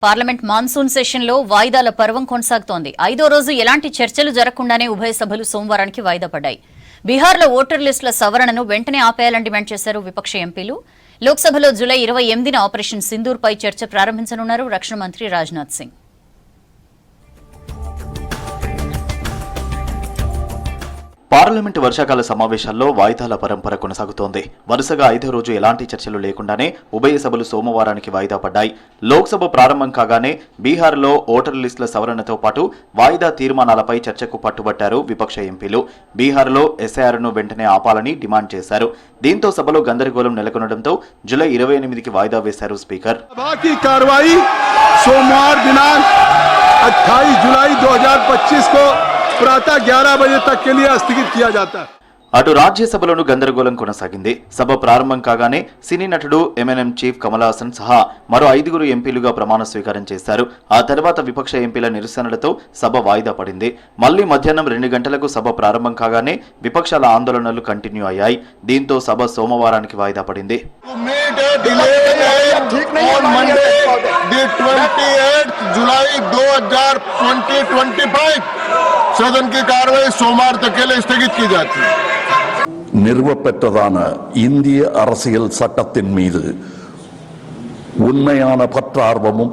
Parliament monsoon సెషన్లో వాయిదాల పర్వం కొనసాగుతోంది. 5వ రోజు ఎలాంటి చర్చలు జరగకుండానే ఉభయ సభలు సోమవారానికి వాయిదా పడ్డాయి. బీహార్లో ఓటర్ లిస్టుల సవరణను వెంటనే ఆపేయాలని డిమాండ్ చేశారు విపక్ష ఎంపీలు. లోక్సభలో జూలై 28న ఆపరేషన్ సింధూర్పై చర్చ ప్రారంభించనున్నారు రక్షణ మంత్రి రాజ్నాథ్ సింగ్. పార్లమెంటు వర్షాకాల సమావేశాల్లో వాయిదాల పరంపర కొనసాగుతోంది. వరుసగా 5వ రోజు ఎలాంటి చర్చలు లేకుండానే ఉభయ సభలు సోమవారానికి వాయిదా పడ్డాయి. లోక్సభ ప్రారంభం కాగానే బీహార్లో ఓటర్ లిస్టుల సవరణతో పాటు వాయిదా తీర్మానాలపై చర్చకు పట్టుబట్టారు విపక్ష ఎంపీలు. బీహార్లో ఎస్ఐఆర్ను వెంటనే ఆపాలని డిమాండ్ చేశారు. దీంతో సభలో గందరగోళం నెలకొనడంతో జూలై 28కి వాయిదా వేశారు స్పీకర్. प्रातः 11 बजे तक के लिए स्थगित किया जाता है. అటు రాజ్యసభలోనూ గందరగోళం కొనసాగింది. సభ ప్రారంభం కాగానే సినీ నటుడు ఎంఎన్ఎం చీఫ్ కమల్ హాసన్ సహా మరో 5గురు ఎంపీలుగా ప్రమాణ స్వీకారం చేశారు. ఆ తర్వాత విపక్ష ఎంపీల నిరసనలతో సభ వాయిదా పడింది. మళ్లీ మధ్యాహ్నం 2 గంటలకు సభ ప్రారంభం కాగానే విపక్షాల ఆందోళనలు కంటిన్యూ అయ్యాయి. దీంతో సభ సోమవారానికి వాయిదా పడింది. सदन की कार्रवाई सोमवार तक के लिए स्थगित की जाती है. நிறுவப்பெற்றதான இந்திய அரசியல் சட்டத்தின் மீது உண்மையான பற்றார்வமும்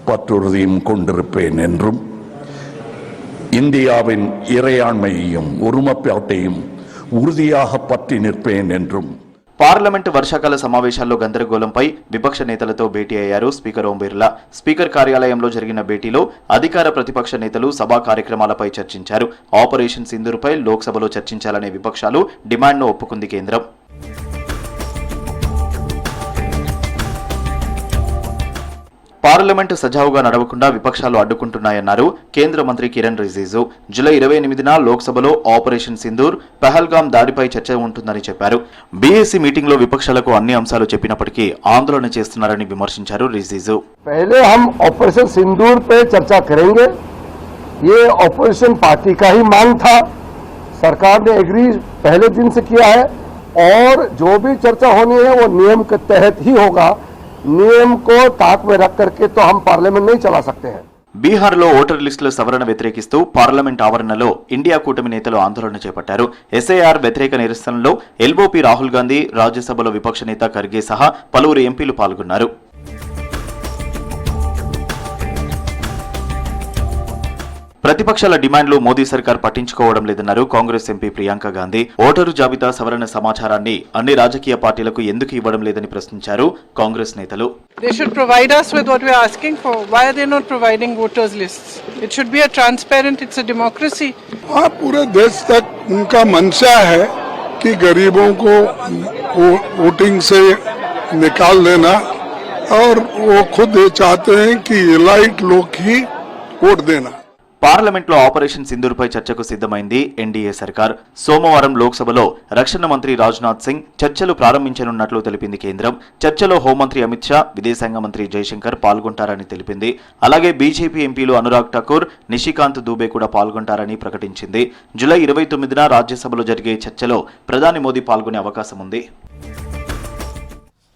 பற்றுறுதியும் கொண்டிருப்பேன் என்றும் இந்தியாவின் இறையாண்மையையும் ஒருமைப்பாட்டையும் உறுதியாக பற்றி நிற்பேன் என்றும். పార్లమెంటు వర్షాకాల సమావేశాల్లో గందరగోళంపై విపక్ష నేతలతో భేటీ అయ్యారు స్పీకర్ ఓం బిర్లా. స్పీకర్ కార్యాలయంలో జరిగిన భేటీలో అధికార ప్రతిపక్ష నేతలు సభా కార్యక్రమాలపై చర్చించారు. ఆపరేషన్ సింధూర్పై లోక్సభలో చర్చించాలనే విపక్షాలు డిమాండ్ను ఒప్పుకుంది కేంద్రం. పార్లమెంటు సజావుగా నడవకుండా విపక్షాలు అడ్డుకుంటున్నాయన్నారు కేంద్ర మంత్రి కిరణ్ రిజిజు. జూలై 28న లోక్సభలో ఆపరేషన్ సింధూర్, పహల్గాం దాడిపై చర్చ ఉంటుందని చెప్పారు. బీఏసీ మీటింగ్లో విపక్షాలకు అన్ని అంశాలు చెప్పినప్పటికీ ఆందోళన చేస్తున్నారని విమర్శించారు రిజిజు. पहले हम ऑपरेशन सिंदूर पे चर्चा करेंगे. ये ऑपरेशन पार्टी का ही मांग था. सरकार ने एग्री पहले दिन से किया है और जो भी चर्चा होनी है वो नियम के तहत ही होगा. नियम को ताक में रख करके तो हम पार्लियामेंट नहीं चला सकते हैं. బీహార్లో ఓటర్ లిస్టుల సవరణ వ్యతిరేకిస్తూ పార్లమెంట్ ఆవరణలో ఇండియా కూటమి నేతలు ఆందోళన చేపట్టారు. ఎస్ఐఆర్ వ్యతిరేక నిరసనలో ఎల్ఓపీ రాహుల్ గాంధీ, రాజ్యసభలో విపక్ష నేత ఖర్గే సహా పలువురు ఎంపీలు పాల్గొన్నారు. ప్రతిపక్షాల డిమాండ్లు మోదీ సర్కార్ పట్టించుకోవడం లేదన్నారు కాంగ్రెస్ ఎంపీ ప్రియాంక గాంధీ. ఓటరు జాబితా సవరణ సమాచారాన్ని అన్ని రాజకీయ పార్టీలకు ఎందుకు ఇవ్వడం లేదని ప్రశ్నించారు కాంగ్రెస్ నేతలు. They should provide us with what we are asking for. Why are they not providing voters lists? It should be a transparent, it's a democracy. हाँ, पूरे देश तक उनका मंशा है कि गरीबों को वोटिंग से निकाल देना और वो खुद ये चाहते हैं कि एलाइट लोग ही वोट देना. పార్లమెంట్లో ఆపరేషన్ సింధూర్పై చర్చకు సిద్ధమైంది ఎన్డీఏ సర్కార్. సోమవారం లోక్సభలో రక్షణ మంత్రి రాజ్నాథ్ సింగ్ చర్చలు ప్రారంభించనున్నట్లు తెలిపింది కేంద్రం. చర్చలో హోంమంత్రి అమిత్ షా, విదేశాంగ మంత్రి జైశంకర్ పాల్గొంటారని తెలిపింది. అలాగే బీజేపీ ఎంపీలు అనురాగ్ ఠాకూర్, నిషికాంత్ దూబే కూడా పాల్గొంటారని ప్రకటించింది. జూలై 29న రాజ్యసభలో జరిగే చర్చలో ప్రధాని మోదీ పాల్గొనే అవకాశం ఉంది.